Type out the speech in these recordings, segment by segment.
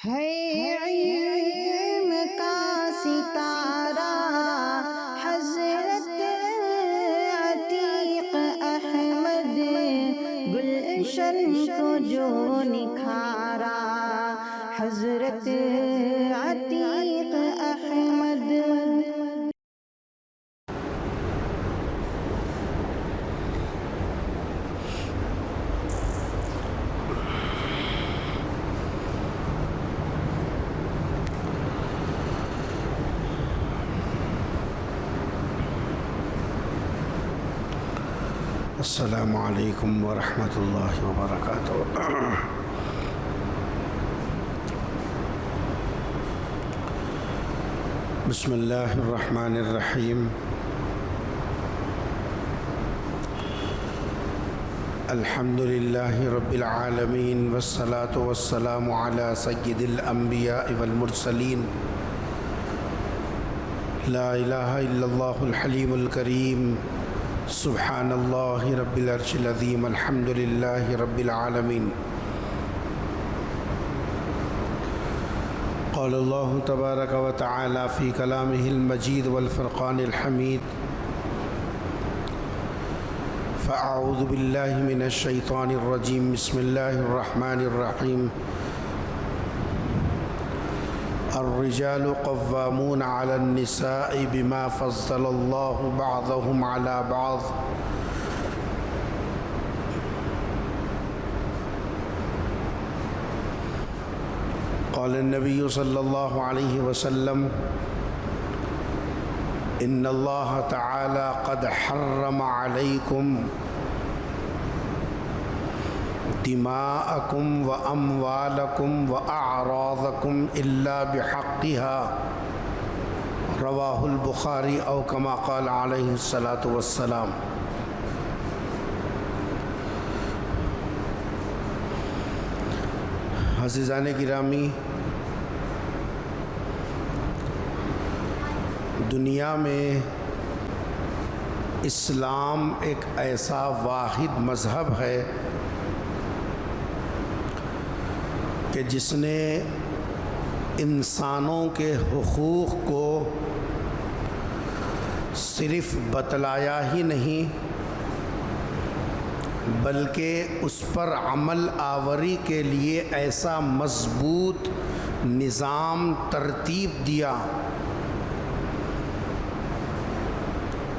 है इल्म का सितारा हज़रत अतीक अहमद, गुलशन को जो निखारा हज़रत अतीक अहमद। अस्सलामु अलैकुम वरहमतुल्लाहि वबरकातुहू। बिस्मिल्लाहिर्रहमानिर्रहीम। अल्हम्दुलिल्लाहि रब्बिल आलमीन वस्सलातु वस्सलामु अला सय्यिदिल अंबिया वल मुरसलीन। ला इलाहा इल्लल्लाहुल हलीमुल करीम। सुब्हानल्लाहि रब्बिल अर्शिल अज़ीम। अल्हम्दुलिल्लाहि रब्बिल आलमीन। क़ाल अल्लाहु तबारक व तआला फ़ी कलामिहिल मजीद वल फ़ुरक़ानिल हमीद। फ़अऊज़ु बिल्लाहि मिनश शैतानिर रजीम। बिस्मिल्लाहिर रहमानिर रहीम। अर्रिजालु क़व्वामून अलन निसाइ बिमा फ़ज़्ज़लल्लाहु बअदहुम अला बअद। क़ाल नबी सल्लल्लाहु अलैहि वसल्लम इन्नल्लाह तआला क़द हर्रम अलैकुम दिमाअकुम व अम्वालकुम व अअराज़कुम इल्ला बिहक़्क़िहा। रवाहुल बुखारी औ कमा क़ाल अलैहिस्सलातु वस्सलाम। अज़ीज़ान गिरामी, दुनिया में इस्लाम एक ऐसा वाहिद मज़हब है कि जिसने इंसानों के हुकूक़ को सिर्फ़ बतलाया ही नहीं बल्कि उस पर अमल आवरी के लिए ऐसा मज़बूत निज़ाम तरतीब दिया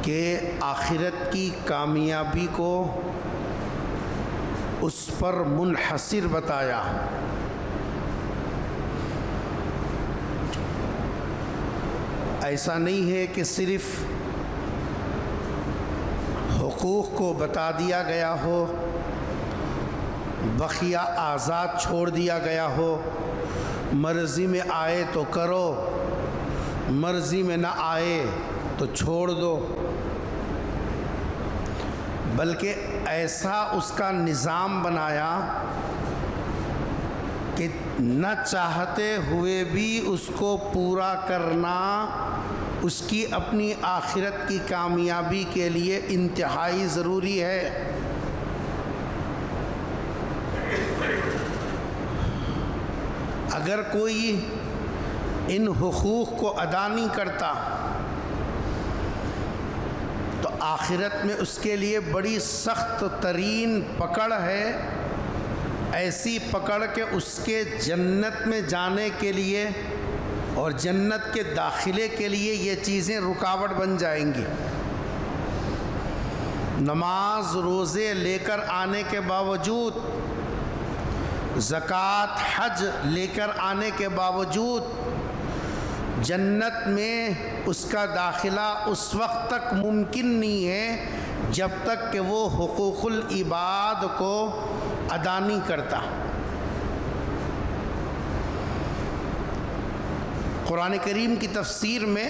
कि आखिरत की कामयाबी को उस पर मुनहसिर बताया। ऐसा नहीं है कि सिर्फ़ हुकूक़ को बता दिया गया हो, बखिया आज़ाद छोड़ दिया गया हो, मर्ज़ी में आए तो करो, मर्ज़ी में ना आए तो छोड़ दो, बल्कि ऐसा उसका निज़ाम बनाया कि न चाहते हुए भी उसको पूरा करना उसकी अपनी आखिरत की कामयाबी के लिए इंतहाई ज़रूरी है। अगर कोई इन हुकूक़ को अदा नहीं करता तो आखिरत में उसके लिए बड़ी सख्त तरीन पकड़ है, ऐसी पकड़ के उसके जन्नत में जाने के लिए और जन्नत के दाखिले के लिए ये चीज़ें रुकावट बन जाएंगी। नमाज रोज़े लेकर आने के बावजूद, ज़कात हज लेकर आने के बावजूद जन्नत में उसका दाखिला उस वक्त तक मुमकिन नहीं है जब तक कि वो हुकूक़ुल इबाद को अदा नहीं करता। कुरान करीम की तफसीर में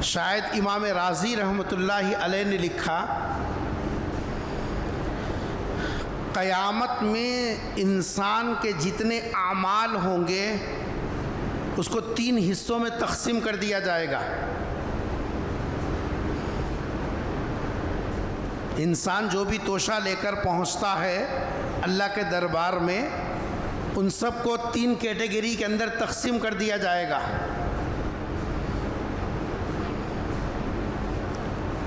शायद इमाम राज़ी रहमतुल्लाहि अलैह ने लिखा, क़यामत में इंसान के जितने आमाल होंगे उसको 3 हिस्सों में तक़सीम कर दिया जाएगा। इंसान जो भी तोशा लेकर पहुंचता है अल्लाह के दरबार में उन सबको 3 कैटेगरी के अंदर तकसीम कर दिया जाएगा।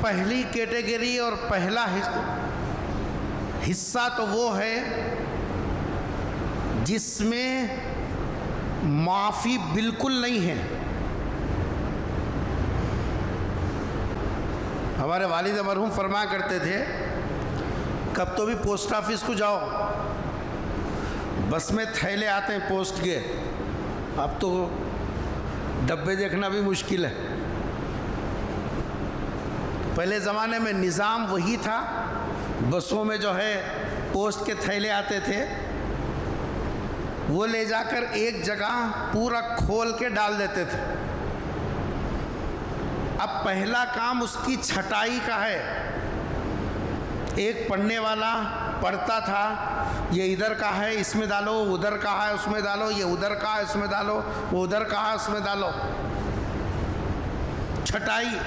पहली कैटेगरी और पहला हिस्सा तो वो है जिसमें माफ़ी बिल्कुल नहीं है। हमारे वालिद मरहूम फरमाया करते थे, कब तो भी पोस्ट ऑफिस को जाओ, बस में थैले आते हैं पोस्ट के, अब तो डब्बे देखना भी मुश्किल है। पहले ज़माने में निज़ाम वही था, बसों में जो है पोस्ट के थैले आते थे, वो ले जाकर एक जगह पूरा खोल के डाल देते थे। अब पहला काम उसकी छटाई का है। एक पढ़ने वाला पढ़ता था, ये इधर का है इसमें डालो, उधर का है उसमें डालो, ये उधर का है उसमें डालो, वो उधर का है उसमें डालो, छटाई।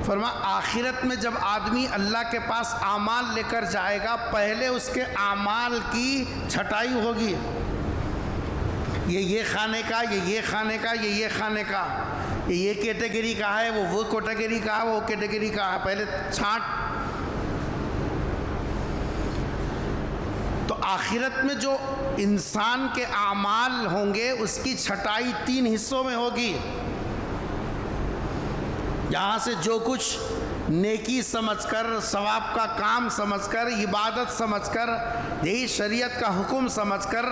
फरमा आखिरत में जब आदमी अल्लाह के पास आमाल लेकर जाएगा, पहले उसके आमाल की छटाई होगी। ये खाने का, ये खाने का, ये खाने का, ये कैटेगरी का है, वो कैटेगरी का है, वो कैटेगरी का है, पहले छांट। तो आखिरत में जो इंसान के आमाल होंगे उसकी छटाई 3 हिस्सों में होगी। यहाँ से जो कुछ नेकी समझकर, सवाब का काम समझकर, इबादत समझकर, यही शरीयत का हुक्म समझकर,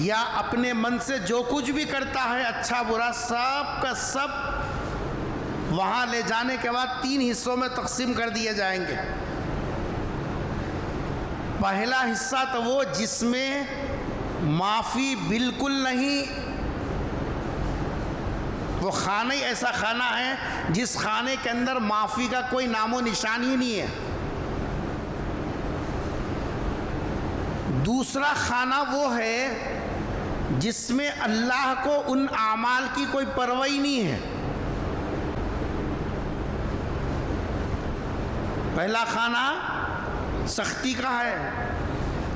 या अपने मन से जो कुछ भी करता है अच्छा बुरा, सब का सब वहाँ ले जाने के बाद 3 हिस्सों में तकसीम कर दिए जाएंगे। पहला हिस्सा तो वो जिसमें माफ़ी बिल्कुल नहीं, वो खाना ही ऐसा खाना है जिस खाने के अंदर माफ़ी का कोई नामो निशान ही नहीं है। दूसरा खाना वो है जिसमें अल्लाह को उन आमाल की कोई परवाह ही नहीं है। पहला खाना सख्ती का है,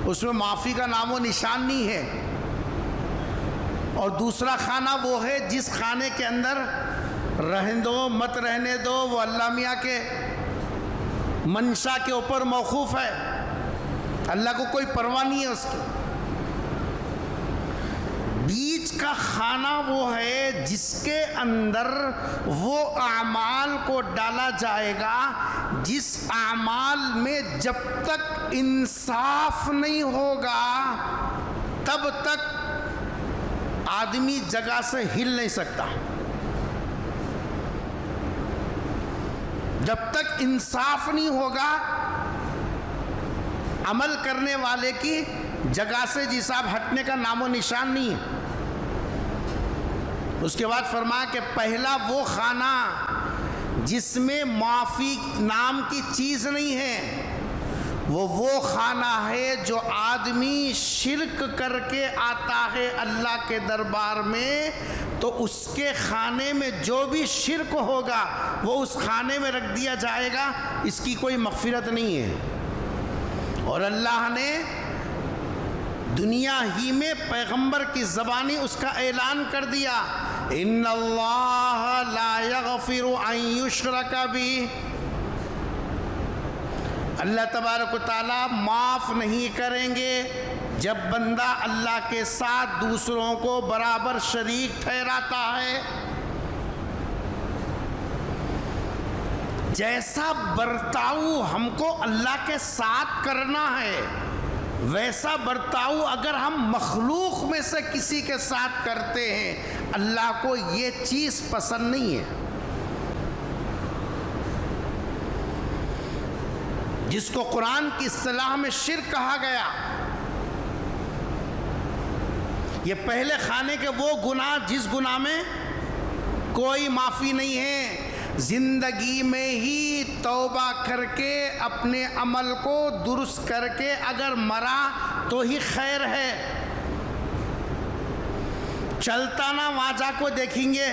उसमें माफ़ी का नामो निशान नहीं है। और दूसरा खाना वो है जिस खाने के अंदर रहने दो मत रहने दो, वो अल्लाह मियाँ के मंशा के ऊपर मौकूफ़ है, अल्लाह को कोई परवाह नहीं है उसकी। बीच का खाना वो है जिसके अंदर वो आमाल को डाला जाएगा जिस आमाल में जब तक इंसाफ नहीं होगा तब तक आदमी जगह से हिल नहीं सकता। जब तक इंसाफ नहीं होगा अमल करने वाले की जगह से जी साहब हटने का नामो निशान नहीं है। उसके बाद फरमाया कि पहला वो खाना जिसमें माफ़ी नाम की चीज़ नहीं है, वो खाना है जो आदमी शिर्क करके आता है अल्लाह के दरबार में, तो उसके खाने में जो भी शिर्क होगा वो उस खाने में रख दिया जाएगा, इसकी कोई मग़फ़िरत नहीं है। और अल्लाह ने दुनिया ही में पैगंबर की ज़बानी उसका ऐलान कर दिया, इन्नल्लाह ला यग़फ़िरु अन युश्रका बिही, अल्लाह तबारक व तआला माफ़ नहीं करेंगे जब बंदा अल्लाह के साथ दूसरों को बराबर शरीक ठहराता है। जैसा बर्ताव हमको अल्लाह के साथ करना है, वैसा बर्ताव अगर हम मखलूक में से किसी के साथ करते हैं, अल्लाह को ये चीज़ पसंद नहीं है। जिसको कुरान की इस्तिलाह में शिर्क कहा गया, ये पहले खाने के वो गुनाह जिस गुनाह में कोई माफ़ी नहीं है। ज़िंदगी में ही तौबा करके अपने अमल को दुरुस्त करके अगर मरा तो ही खैर है। चलता ना वाजा को देखेंगे,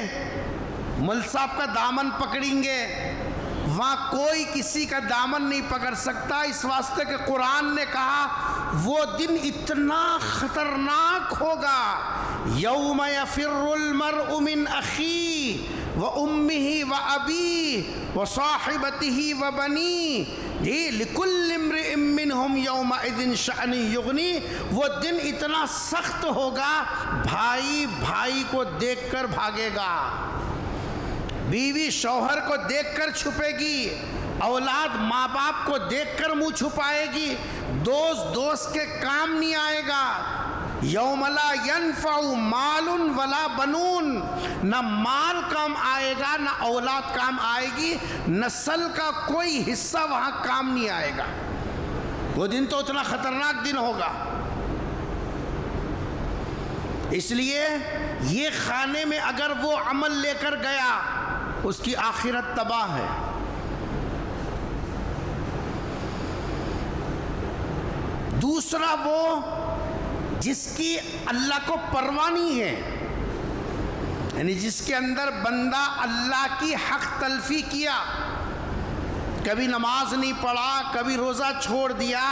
मुल्क साहब का दामन पकड़ेंगे, वहाँ कोई किसी का दामन नहीं पकड़ सकता। इस वास्ते के कुरान ने कहा वो दिन इतना खतरनाक होगा, यौम यफिर्रुल मर्उ मिन अखी व उम्मिही व अबी व साहिबतिही व बनी लिकुल्लि इम्रिइन मिनहुम यौमइज़िन शअन युगनी। वो दिन इतना सख्त होगा, भाई भाई को देखकर भागेगा, बीवी शौहर को देखकर छुपेगी, औलाद माँ बाप को देखकर मुंह छुपाएगी, दोस्त दोस्त के काम नहीं आएगा। यौमला यनफ़उ मालुन वला बनून, न माल काम आएगा न औलाद काम आएगी, नस्ल का कोई हिस्सा वहाँ काम नहीं आएगा। वो दिन तो उतना खतरनाक दिन होगा। इसलिए ये खाने में अगर वो अमल लेकर गया उसकी आखिरत तबाह है। दूसरा वो जिसकी अल्लाह को परवाह नहीं है, यानी जिसके अंदर बंदा अल्लाह की हक तलफी किया, कभी नमाज नहीं पढ़ा, कभी रोज़ा छोड़ दिया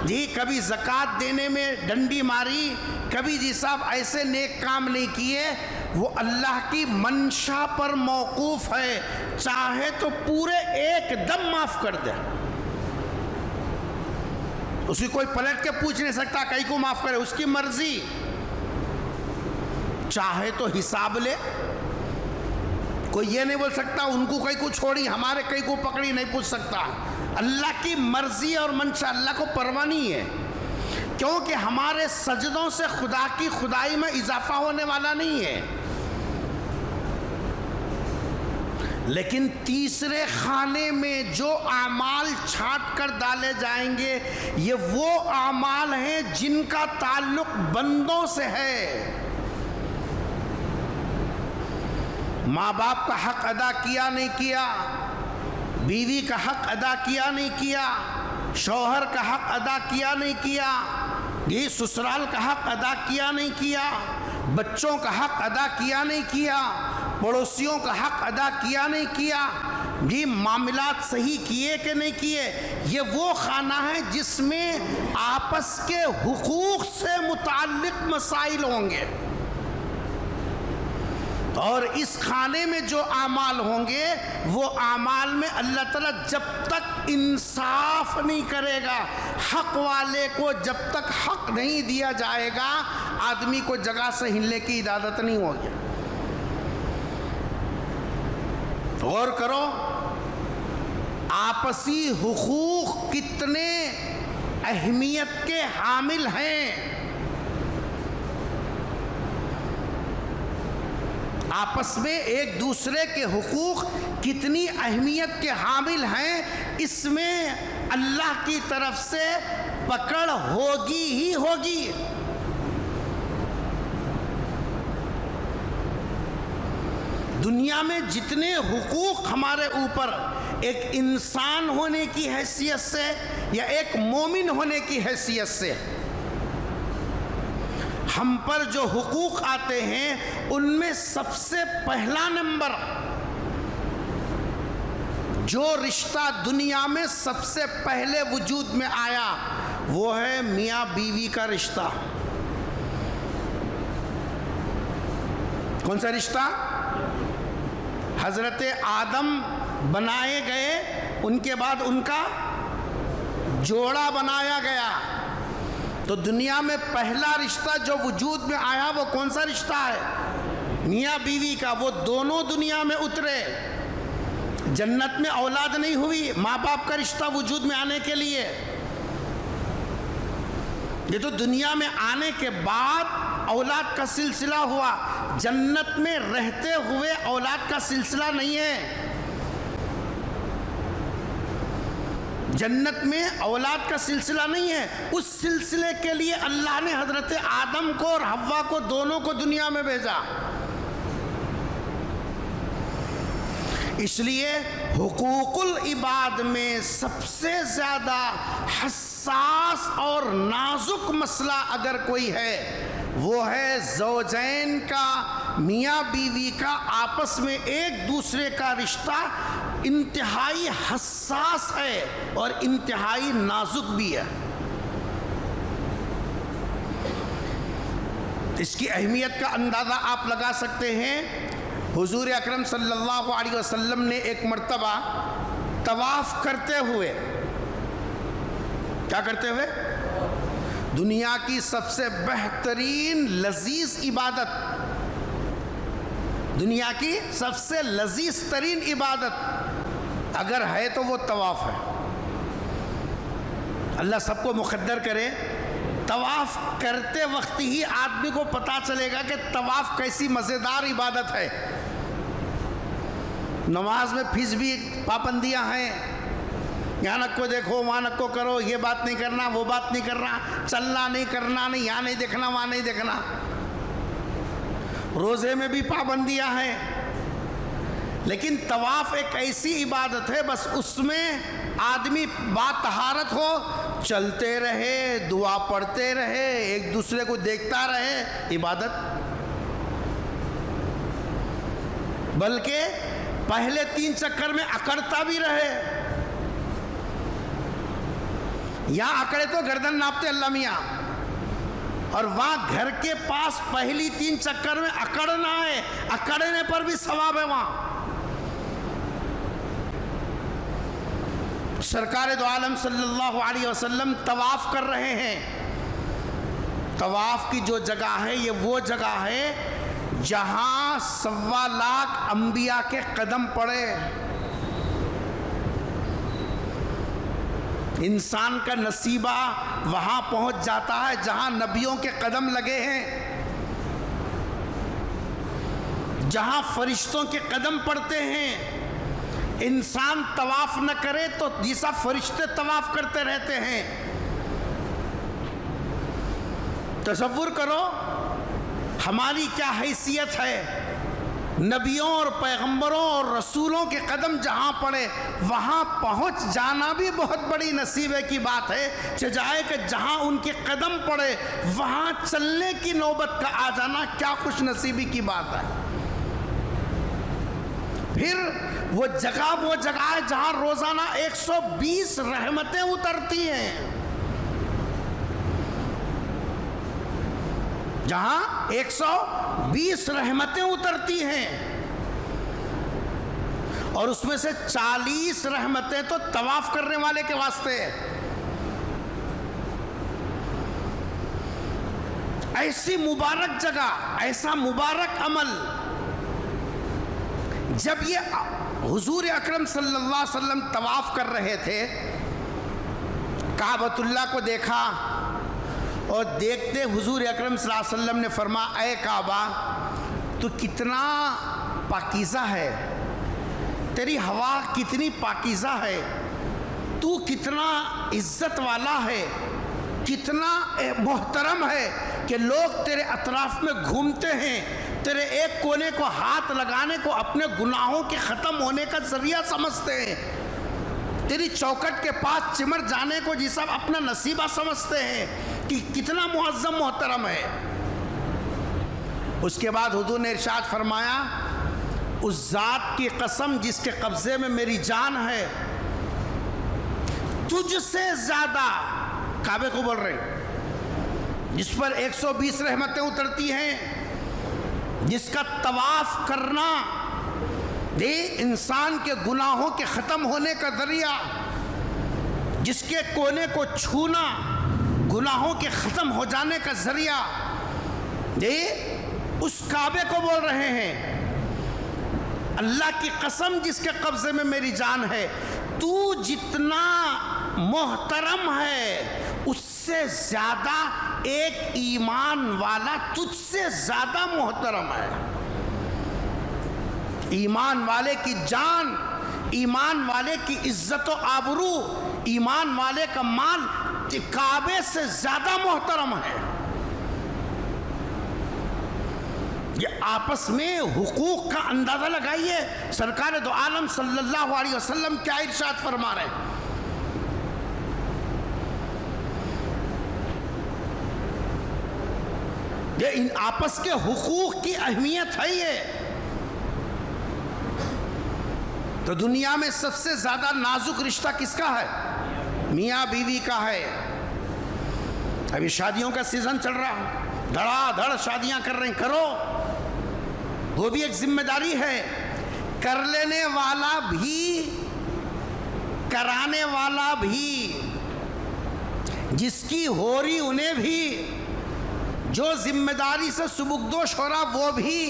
जी, कभी ज़कात देने में डंडी मारी, कभी जी साहब ऐसे नेक काम नहीं किए, वो अल्लाह की मंशा पर मौकूफ़ है, चाहे तो पूरे एकदम माफ़ कर दे, उसकी कोई पलट के पूछ नहीं सकता कहीं को माफ़ करे, उसकी मर्जी। चाहे तो हिसाब ले, कोई ये नहीं बोल सकता उनको कहीं को छोड़ी हमारे कहीं को पकड़ी, नहीं पूछ सकता। अल्लाह की मर्जी और मंशा, अल्लाह को परवाह नहीं है, क्योंकि हमारे सजदों से खुदा की खुदाई में इजाफा होने वाला नहीं है। लेकिन तीसरे खाने में जो आमाल छांट कर डाले जाएंगे, ये वो आमाल हैं जिनका ताल्लुक बंदों से है। माँ बाप का हक अदा किया नहीं किया, बीवी का हक अदा किया नहीं किया, शौहर का हक अदा किया नहीं किया, ये ससुराल का हक अदा किया नहीं किया, बच्चों का हक अदा किया नहीं किया, पड़ोसियों का हक अदा किया नहीं किया, ये मामलात सही किए कि नहीं किए, ये वो खाना है जिसमें आपस के हुकूक से मुताल्लिक मसाइल होंगे। और इस खाने में जो आमाल होंगे वो आमाल में अल्लाह ताला जब तक इंसाफ नहीं करेगा, हक वाले को जब तक हक नहीं दिया जाएगा, आदमी को जगह से हिलने की इजाज़त नहीं होगी। गौर करो, आपसी हुकूक कितने अहमियत के हामिल हैं। आपस में एक दूसरे के हुकूक कितनी अहमियत के हामिल हैं, इसमें अल्लाह की तरफ से पकड़ होगी ही होगी। दुनिया में जितने हुकूक हमारे ऊपर एक इंसान होने की हैसियत से या एक मोमिन होने की हैसियत से हम पर जो हुकूक आते हैं, उनमें सबसे पहला नंबर जो रिश्ता दुनिया में सबसे पहले वजूद में आया वो है मियाँ बीवी का रिश्ता। कौन सा रिश्ता? हजरत आदम बनाए गए, उनके बाद उनका जोड़ा बनाया गया। तो दुनिया में पहला रिश्ता जो वजूद में आया वो कौन सा रिश्ता है? मियाँ बीवी का। वो दोनों दुनिया में उतरे, जन्नत में औलाद नहीं हुई, माँ बाप का रिश्ता वजूद में आने के लिए। ये तो दुनिया में आने के बाद औलाद का सिलसिला हुआ, जन्नत में रहते हुए औलाद का सिलसिला नहीं है। जन्नत में औलाद का सिलसिला नहीं है। उस सिलसिले के लिए अल्लाह ने हजरत आदम को और हव्वा को दोनों को दुनिया में भेजा। इसलिए हुकूकुल इबाद में सबसे ज़्यादा हसास और नाजुक मसला अगर कोई है वो है ज़ौजैन का, मियाँ बीवी का आपस में एक दूसरे का रिश्ता इंतहाई हसास है और इंतहाई नाजुक भी है। इसकी अहमियत का अंदाज़ा आप लगा सकते हैं। हुजूर अकरम सल्लल्लाहु अलैहि वसल्लम ने एक मर्तबा तवाफ़ करते हुए, क्या करते हुए, दुनिया की सबसे बेहतरीन लजीज इबादत, दुनिया की सबसे लजीज तरीन इबादत अगर है तो वो तवाफ़ है। अल्लाह सबको मुक़द्दर करे, तवाफ़ करते वक्त ही आदमी को पता चलेगा कि तवाफ़ कैसी मज़ेदार इबादत है। नमाज में फिर भी पाबंदियाँ हैं, यहाँ नक को देखो, वहाँ नक को करो, ये बात नहीं करना, वो बात नहीं करना, चलना नहीं, करना नहीं, यहाँ नहीं देखना, वहाँ नहीं देखना। रोज़े में भी पाबंदियाँ हैं, लेकिन तवाफ़ एक ऐसी इबादत है, बस उसमें आदमी बातहारत हो, चलते रहे, दुआ पढ़ते रहे, एक दूसरे को देखता रहे, इबादत। बल्कि पहले 3 चक्कर में अकड़ता भी रहे। यहाँ अकड़े तो गर्दन नापते अल्लाह मियाँ, और वहाँ घर के पास पहली 3 चक्कर में अकड़ना है, अकड़ने पर भी सवाब है। वहाँ सरकार दो आलम सल्लल्लाहु अलैहि वसल्लम तवाफ़ कर रहे हैं। तवाफ़ की जो जगह है, ये वो जगह है जहाँ 1.25 लाख अंबिया के कदम पड़े। इंसान का नसीबा वहाँ पहुँच जाता है जहाँ नबियों के कदम लगे हैं, जहाँ फरिश्तों के कदम पड़ते हैं। इंसान तवाफ न करे तो जैसा फरिश्ते तवाफ करते रहते हैं। तसव्वुर करो हमारी क्या हैसियत है। नबियों और पैगंबरों और रसूलों के कदम जहाँ पड़े वहाँ पहुँच जाना भी बहुत बड़ी नसीबे की बात है। सजाए कि जहाँ उनके कदम पड़े वहाँ चलने की नौबत का आ जाना क्या खुश नसीबी की बात है। फिर वो जगह है जहाँ रोज़ाना 120 रहमतें उतरती हैं, जहाँ 120 रहमतें उतरती हैं, और उसमें से 40 रहमतें तो तवाफ करने वाले के वास्ते है। ऐसी मुबारक जगह, ऐसा मुबारक अमल, जब ये हुजूर अकरम सल्लल्लाहु अलैहि वसल्लम तवाफ कर रहे थे, काबतुल्लाह को देखा और देखते हुजूर अकरम सल्लल्लाहु अलैहि वसल्लम ने फरमाया, ऐ काबा तू कितना पाकीज़ा है, तेरी हवा कितनी पाकीज़ा है, तू कितना इज्जत वाला है, कितना मोहतरम है कि लोग तेरे अतराफ में घूमते हैं, तेरे एक कोने को हाथ लगाने को अपने गुनाहों के ख़त्म होने का ज़रिया समझते हैं, तेरी चौखट के पास चिमर जाने को जी सब अपना नसीबा समझते हैं कि कितना मुअज़्ज़म मोहतरम है। उसके बाद हुजूर ने इरशाद फरमाया, उस ज़ात की कसम जिसके कब्ज़े में मेरी जान है, तुझसे ज़्यादा, काबे को बोल रहे, जिस पर 120 रहमतें उतरती हैं, जिसका तवाफ करना दे इंसान के गुनाहों के ख़त्म होने का ज़रिया, जिसके कोने को छूना गुनाहों के ख़त्म हो जाने का ज़रिया दे, उस काबे को बोल रहे हैं, अल्लाह की कसम जिसके कब्ज़े में मेरी जान है, तू जितना मोहतरम है उससे ज़्यादा एक ईमान वाला तुझसे ज़्यादा मोहतरम है। ईमान वाले की जान, ईमान वाले की इज्जत व आबरू, ईमान वाले का माल काबे से ज़्यादा मोहतरम है। ये आपस में हुकूक का अंदाज़ा लगाइए, सरकार दो आलम सल्लल्लाहु अलैहि वसल्लम क्या इरशाद फरमा रहे हैं। ये इन आपस के हुकूक की अहमियत है। ये तो दुनिया में सबसे ज़्यादा नाजुक रिश्ता किसका है? मियाँ बीवी का है। अभी शादियों का सीज़न चल रहा है, धड़ाधड़ शादियां कर रहे हैं, करो, वो भी एक जिम्मेदारी है। कर लेने वाला भी, कराने वाला भी, जिसकी हो रही उन्हें भी, जो जिम्मेदारी से सुबुकदोश हो रहा वो भी,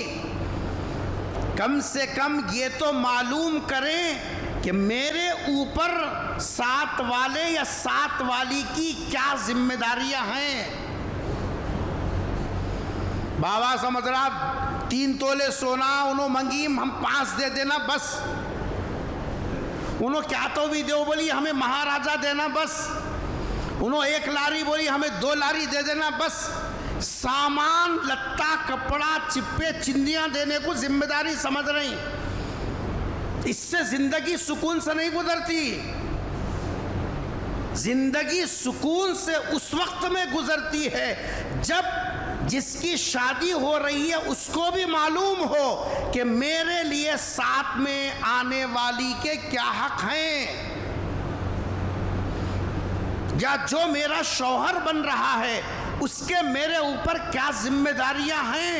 कम से कम ये तो मालूम करें कि मेरे ऊपर साथ वाले या साथ वाली की क्या जिम्मेदारियां हैं। बाबा समझ रहा 3 तोले सोना उन्हों मंगीम हम 5 दे देना बस, उन्हों क्या तो भी दो बोली हमें महाराजा देना बस, उन्हों 1 लारी बोली हमें 2 लारी दे देना बस। सामान लत्ता कपड़ा चिप्पे चिंदियां देने को जिम्मेदारी समझ रही। इससे जिंदगी सुकून से नहीं गुजरती। जिंदगी सुकून से उस वक्त में गुजरती है जब जिसकी शादी हो रही है उसको भी मालूम हो कि मेरे लिए साथ में आने वाली के क्या हक हैं, या जो मेरा शौहर बन रहा है उसके मेरे ऊपर क्या जिम्मेदारियां हैं।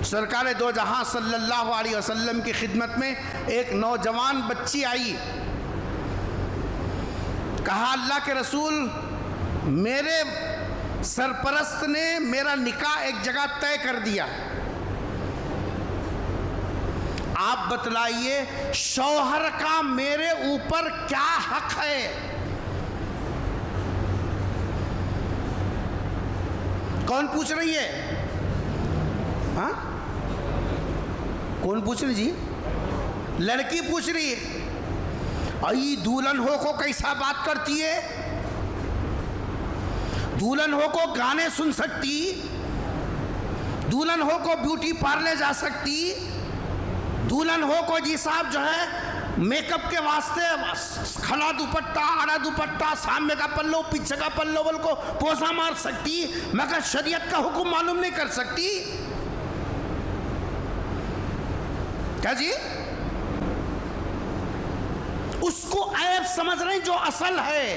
सरकार दो जहां सल्लल्लाहु अलैहि वसल्लम की खिदमत में एक नौजवान बच्ची आई, कहा अल्लाह के रसूल मेरे सरपरस्त ने मेरा निकाह एक जगह तय कर दिया, आप बतलाइए शौहर का मेरे ऊपर क्या हक है। कौन पूछ रही है? हाँ, कौन पूछ रही जी? लड़की पूछ रही है। आई दुल्हन हो को कैसा बात करती है? दुल्हन हो को गाने सुन सकती, दुल्हन हो को ब्यूटी पार्लर जा सकती, दुल्हन हो को जी साहब जो है मेकअप के वास्ते खला दुपट्टा आड़ा दुपट्टा सामने का पल्लो पीछे का पल्लो बल को पोसा मार सकती, मगर शरीयत का हुक्म मालूम नहीं कर सकती। क्या जी? उसको ऐब समझ रहे जो असल है,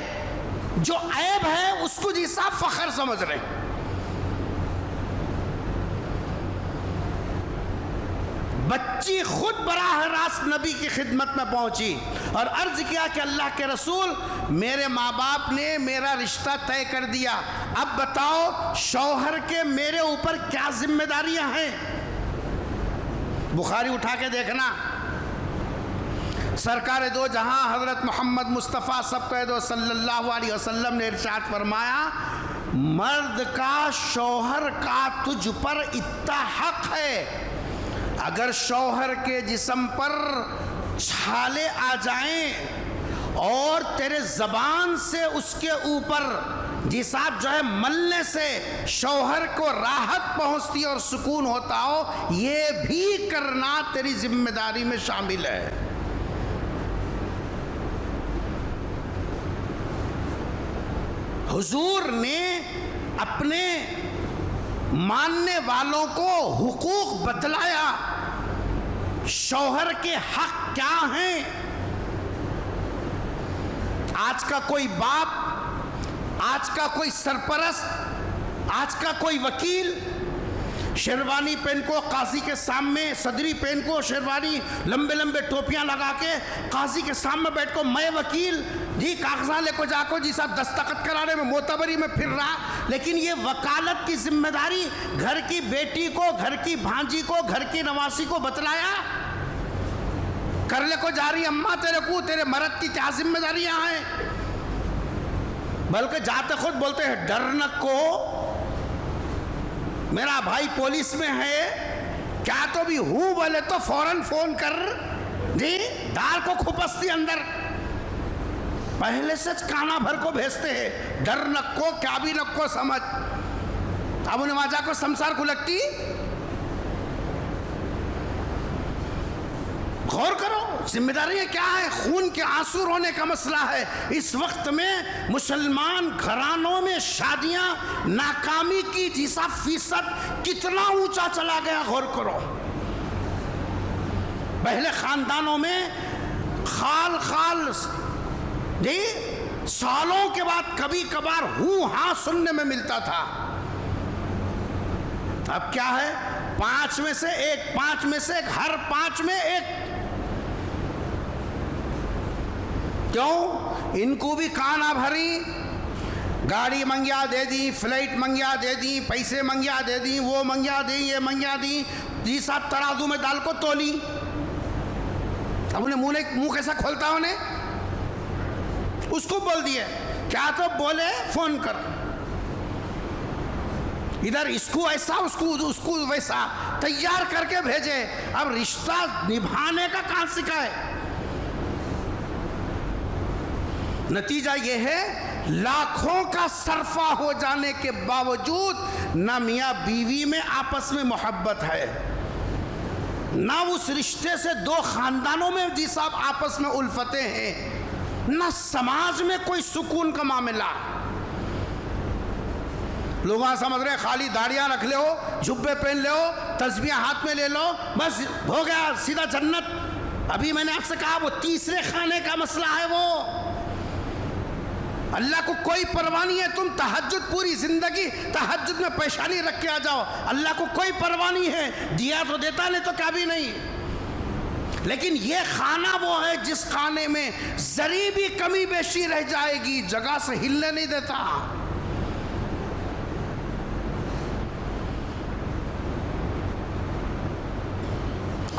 जो ऐब है उसको जी साहब फखर समझ रहे। बच्ची खुद बराह रास्त नबी की खिदमत में पहुंची और अर्ज किया कि अल्लाह के रसूल मेरे माँ बाप ने मेरा रिश्ता तय कर दिया, अब बताओ शौहर के मेरे ऊपर क्या जिम्मेदारियां हैं। बुखारी उठा के देखना, सरकार दो जहां हजरत मोहम्मद मुस्तफ़ा सब कह दो सल्लल्लाहु अलैहि वसल्लम ने इरशाद फरमाया, मर्द का शौहर का तुझ पर इतना हक है, अगर शौहर के जिस्म पर छाले आ जाएं और तेरे जबान से उसके ऊपर जिसाब जो है मलने से शौहर को राहत पहुंचती और सुकून होता हो, ये भी करना तेरी जिम्मेदारी में शामिल है। हुजूर ने अपने मानने वालों को हुकूक बतलाया, शौहर के हक क्या हैं। आज का कोई बाप, आज का कोई सरपरस्त, आज का कोई वकील शेरवानी पहन को काजी के सामने, सदरी पहन को शेरवानी लंबे लंबे टोपियां लगा के काजी के सामने बैठ को मैं वकील जी कागजा लेको जाको जी साहब दस्तखत कराने में मोतबरी में फिर रहा, लेकिन ये वकालत की जिम्मेदारी घर की बेटी को, घर की भांजी को, घर की नवासी को बतलाया। कर ले को जा रही अम्मा तेरे को, तेरे मर्द की क्या जिम्मेदारियां हैं। बल्कि जाते खुद बोलते हैं डर न को, मेरा भाई पुलिस में है, क्या तो भी हूं बोले तो फौरन फोन कर जी, दाल को खुपस्ती अंदर पहले से काना भर को भेजते हैं। डर नक्को क्या भी नक्को समझ। अब नवाजा को संसार को लगती, गौर करो जिम्मेदारियां क्या है। खून के आंसू रोने का मसला है। इस वक्त में मुसलमान घरानों में शादियां नाकामी की जिसा फीसद कितना ऊंचा चला गया, गौर करो। पहले ख़ानदानों में खाल खाल जी सालों के बाद कभी कभार हूँ हाँ सुनने में मिलता था। अब क्या है, 5 में से एक, 5 में से एक, हर 5 में एक। क्यों? इनको भी काना भरी, गाड़ी मंगिया दे दी, फ्लाइट मंगिया दे दी, पैसे मंगिया दे दी, वो मंगिया दी, ये मंगिया दी, जी साहब तराजू में डाल को तोली। अब उन्हें मुंह कैसा खोलता है उन्हें? उसको बोल दिए क्या, तो बोले फोन कर, इधर इसको ऐसा उसको वैसा तैयार करके भेजे। अब रिश्ता निभाने का कहां सिखाए? नतीजा यह है लाखों का सरफा हो जाने के बावजूद ना मियाँ बीवी में आपस में मोहब्बत है, ना उस रिश्ते से 2 खानदानों में जी साहब आपस में उल्फतें हैं, ना समाज में कोई सुकून का मामला। लोग समझ रहे खाली दाढ़ियां रख ले हो, जुब्बे पहन ले हो, तस्बीह हाथ में ले लो, बस हो गया सीधा जन्नत। अभी मैंने आपसे कहा वो तीसरे खाने का मसला है। वो अल्लाह को कोई परवाह नहीं है। तुम तहज्जुद पूरी जिंदगी तहज्जुद में पेशानी रख के आ जाओ, अल्लाह को कोई परवाह नहीं है। दिया तो देता, नहीं तो क्या भी नहीं। लेकिन ये खाना वो है जिस खाने में जरी भी कमी बेशी रह जाएगी जगह से हिलने नहीं देता।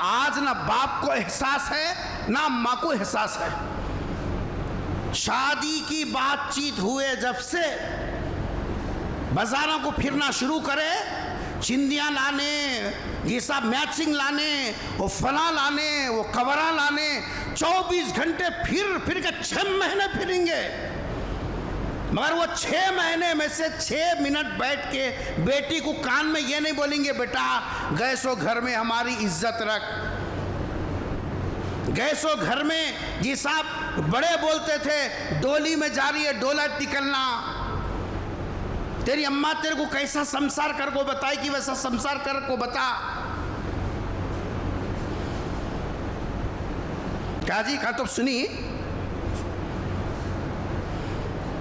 आज ना बाप को एहसास है ना माँ को एहसास है। शादी की बातचीत हुए जब से बाजारों को फिरना शुरू करे, चिंदियाँ लाने, ये सब मैचिंग लाने, वो फला लाने, वो कवरा लाने, 24 घंटे फिर के 6 महीने फिरेंगे। मगर वो 6 महीने में से 6 मिनट बैठ के बेटी को कान में ये नहीं बोलेंगे बेटा गैसो घर में हमारी इज्जत रख। गैसो घर में जी साहब बड़े बोलते थे डोली में जा रही है डोला निकलना, तेरी अम्मा तेरे को कैसा संसार कर को बताए कि वैसा संसार कर को बता। क्या जी कहा तो सुनी,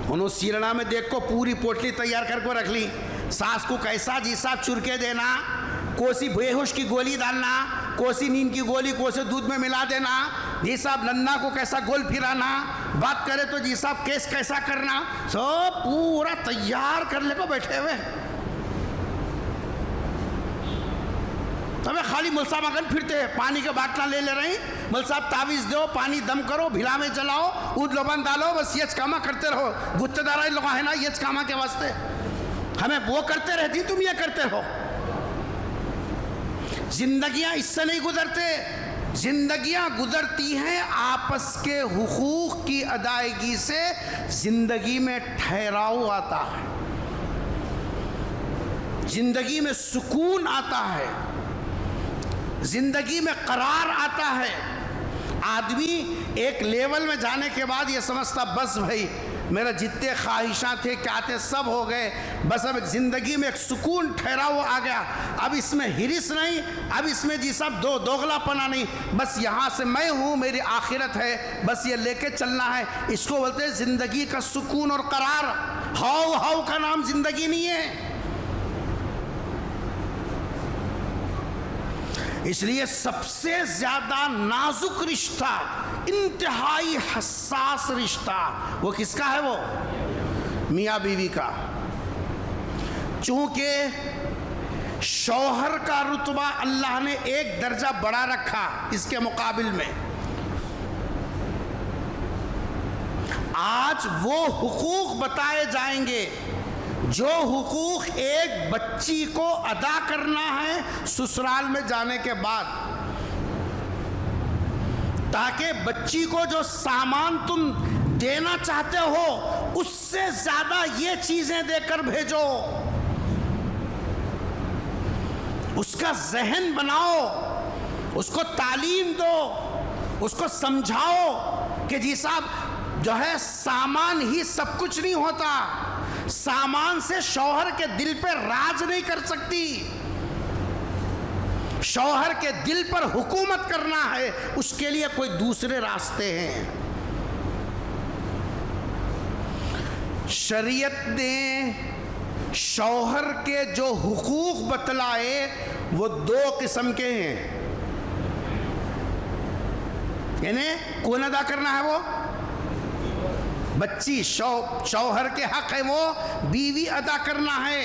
उन्होंने सीरना में देख को पूरी पोटली तैयार करके रख ली। सास को कैसा जी साहब चुरके देना, कोसी बेहोश की गोली डालना, कोसी नींद की गोली कोसे दूध में मिला देना, जी साहब नन्ना को कैसा गोल फिराना, बात करे तो जी साहब केस कैसा करना, सब पूरा तैयार करने को बैठे हुए। तब खाली मुल साहब अगन फिरते हैं, पानी के बाटला ले रहे हैं, मुल साहब तावीज़ दो, पानी दम करो, भिला में जलाओ, ऊद लोबन डालो, बस ये कामा करते रहो। गुत्तेदार लोग है ना ये कामा के वास्ते, हमें वो करते रहती, तुम ये करते रहो। जिंदगियां इससे नहीं गुजरते, जिंदगियां गुजरती हैं आपस के हुकूक की अदायगी से। जिंदगी में ठहराव आता है, जिंदगी में सुकून आता है, जिंदगी में करार आता है। आदमी एक लेवल में जाने के बाद ये समझता बस भाई मेरा जितने ख्वाहिशां थे क्या थे सब हो गए, बस अब ज़िंदगी में एक सुकून ठहराव आ गया। अब इसमें हिरिस नहीं, अब इसमें जी सब दोगलापना नहीं, बस यहाँ से मैं हूँ, मेरी आखिरत है, बस ये लेके चलना है। इसको बोलते हैं ज़िंदगी का सुकून और करार। हाउ हाउ का नाम ज़िंदगी नहीं है। इसलिए सबसे ज़्यादा नाजुक रिश्ता, इंतहाई हसास रिश्ता वो किसका है? वो मियाँ बीवी का। चूंकि शौहर का रुतबा अल्लाह ने एक दर्जा बढ़ा रखा इसके मुकाबिल में, आज वो हुकूक बताए जाएंगे जो हुकूक एक बच्ची को अदा करना है ससुराल में जाने के बाद, ताकि बच्ची को जो सामान तुम देना चाहते हो उससे ज्यादा ये चीजें देकर भेजो। उसका जहन बनाओ, उसको तालीम दो, उसको समझाओ कि जी साहब जो है सामान ही सब कुछ नहीं होता, सामान से शौहर के दिल पे राज नहीं कर सकती। शौहर के दिल पर हुकूमत करना है, उसके लिए कोई दूसरे रास्ते हैं। शरीयत ने शौहर के जो हुकूक बतलाए वो दो किस्म के हैं। यानी कौन अदा करना है? वो बच्ची शौहर के हक है, वो बीवी अदा करना है।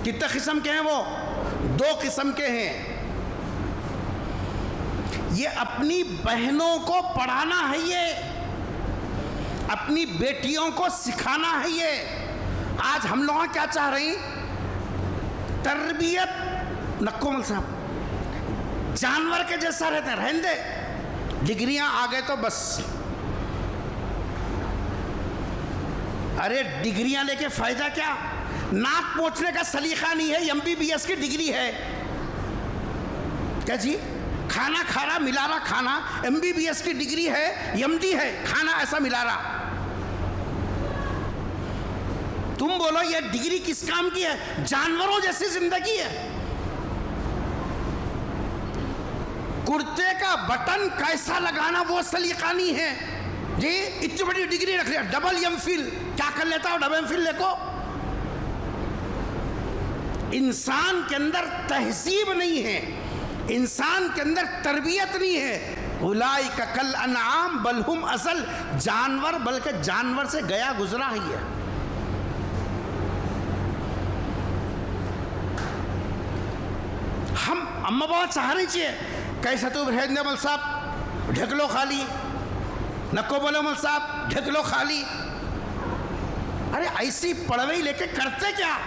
कितने किस्म के हैं? वो दो किस्म के हैं। ये अपनी बहनों को पढ़ाना है, ये अपनी बेटियों को सिखाना है। ये आज हम लोग क्या चाह रहे हैं? तरबियत नक्कोमल साहब जानवर के जैसा रहते हैं, रहने दे, डिग्रियां आ गए तो बस। अरे डिग्रियां लेके फायदा क्या? नाक पोंछने का सलीका नहीं है, MBBS की डिग्री है क्या जी? खाना खा रहा मिला रहा खाना, MBBS की डिग्री है, MD है, खाना ऐसा मिला रहा। तुम बोलो ये डिग्री किस काम की है? जानवरों जैसी जिंदगी है। कुर्ते का बटन कैसा लगाना वो सलीका नहीं है जी। इतनी बड़ी डिग्री रख लिया, डबल MPhil, क्या कर लेता हो डबल MPhil लेको? इंसान के अंदर तहजीब नहीं है, इंसान के अंदर तरबियत नहीं है। उलाइका कल अनआम बल हुम असल, जानवर बल्कि जानवर से गया गुजरा ही है। हम अम्मा बाबा चाह रही चाहिए कैसा तो रहने मल साहब ढक लो खाली, नको बोलो मल साहब ढक लो खाली। अरे ऐसी पढ़वई लेके करते क्या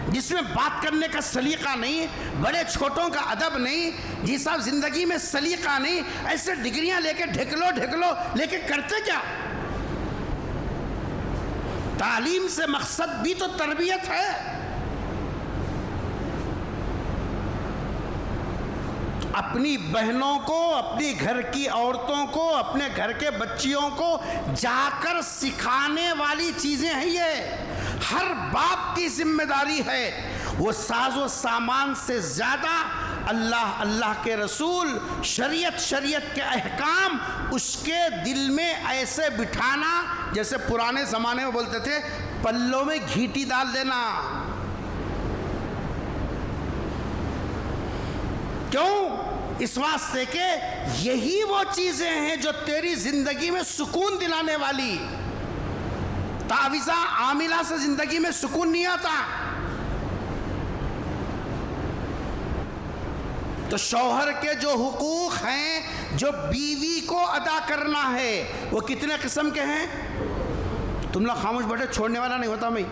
जिसमें बात करने का सलीका नहीं, बड़े छोटों का अदब नहीं, जी साहब जिंदगी में सलीका नहीं, ऐसे डिग्रियां लेके ढकलो लेके करते क्या? तालीम से मकसद भी तो तरबियत है। अपनी बहनों को, अपनी घर की औरतों को, अपने घर के बच्चियों को जाकर सिखाने वाली चीजें हैं ये। हर बाप की जिम्मेदारी है। वो साजो सामान से ज्यादा अल्लाह, अल्लाह के रसूल, शरीयत के अहकाम उसके दिल में ऐसे बिठाना जैसे पुराने जमाने में बोलते थे पल्लों में घीटी डाल देना। क्यों? इस वास्ते के यही वो चीजें हैं जो तेरी जिंदगी में सुकून दिलाने वाली। ताविज़ा आमिला से जिंदगी में सुकून नहीं आता। तो शौहर के जो हुकूक हैं जो बीवी को अदा करना है वो कितने किस्म के हैं? तुम लोग खामोश बैठे, छोड़ने वाला नहीं होता मैं।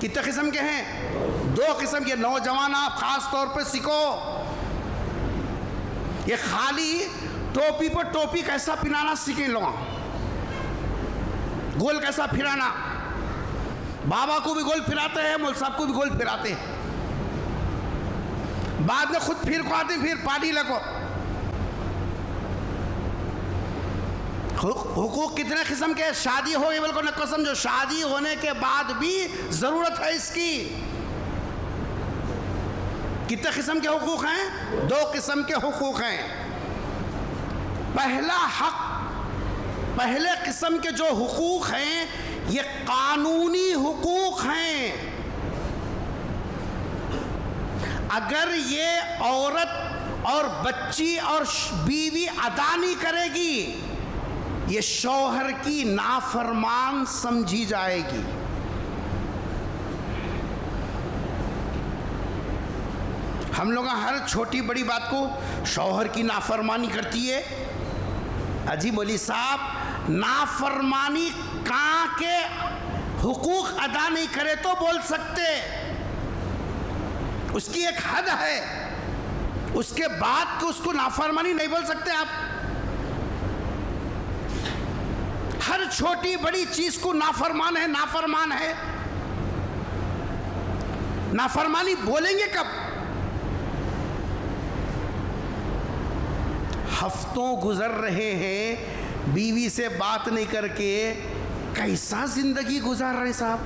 कितने किस्म के हैं? दो किस्म के। नौजवान आप खास तौर पे सीखो, ये खाली टोपी पर टोपी कैसा पिनाना सीखे लो, गोल कैसा फिराना। बाबा को भी गोल फिराते हैं, मौलवी साहब को भी गोल फिराते हैं, बाद में खुद फिर को आते, फिर पार्टी लगो। हुकूक कितने किस्म के? शादी हो गई बिल्कुल न समझो, शादी होने के बाद भी जरूरत है इसकी। कितने किस्म के हुकूक हैं? दो किस्म के हुकूक हैं। पहला हक, पहले किस्म के जो हुकूक हैं ये कानूनी हुकूक हैं। अगर ये औरत और बच्ची और बीवी अदा नहीं करेगी ये शौहर की नाफरमान समझी जाएगी। हम लोग हर छोटी बड़ी बात को शौहर की नाफरमानी करती है। अजी मौलवी साहब, नाफरमानी कहाँ के हुकूक अदा नहीं करे तो बोल सकते, उसकी एक हद है, उसके बाद तो उसको नाफरमानी नहीं बोल सकते आप। हर छोटी बड़ी चीज को नाफरमान है, नाफरमान है। नाफरमानी बोलेंगे कब? हफ्तों गुजर रहे हैं बीवी से बात नहीं करके, कैसा जिंदगी गुजार रहे साहब।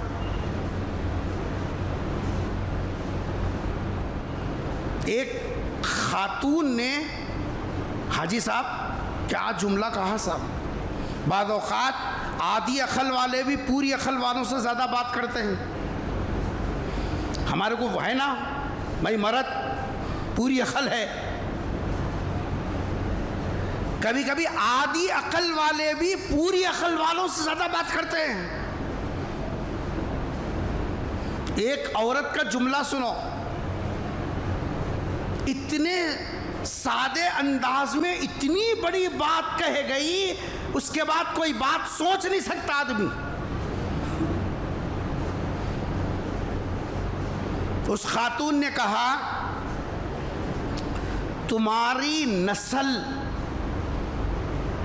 एक खातून ने, हाजी साहब क्या जुमला कहा साहब, बाद औक़ात आधी अकल वाले भी पूरी अकल वालों से ज़्यादा बात करते हैं। हमारे को है ना भाई, मर्द पूरी अकल है, कभी कभी आधी अकल वाले भी पूरी अकल वालों से ज़्यादा बात करते हैं। एक औरत का जुमला सुनो, इतने सादे अंदाज में इतनी बड़ी बात कह गई, उसके बाद कोई बात सोच नहीं सकता आदमी। उस खातून ने कहा, तुम्हारी नस्ल,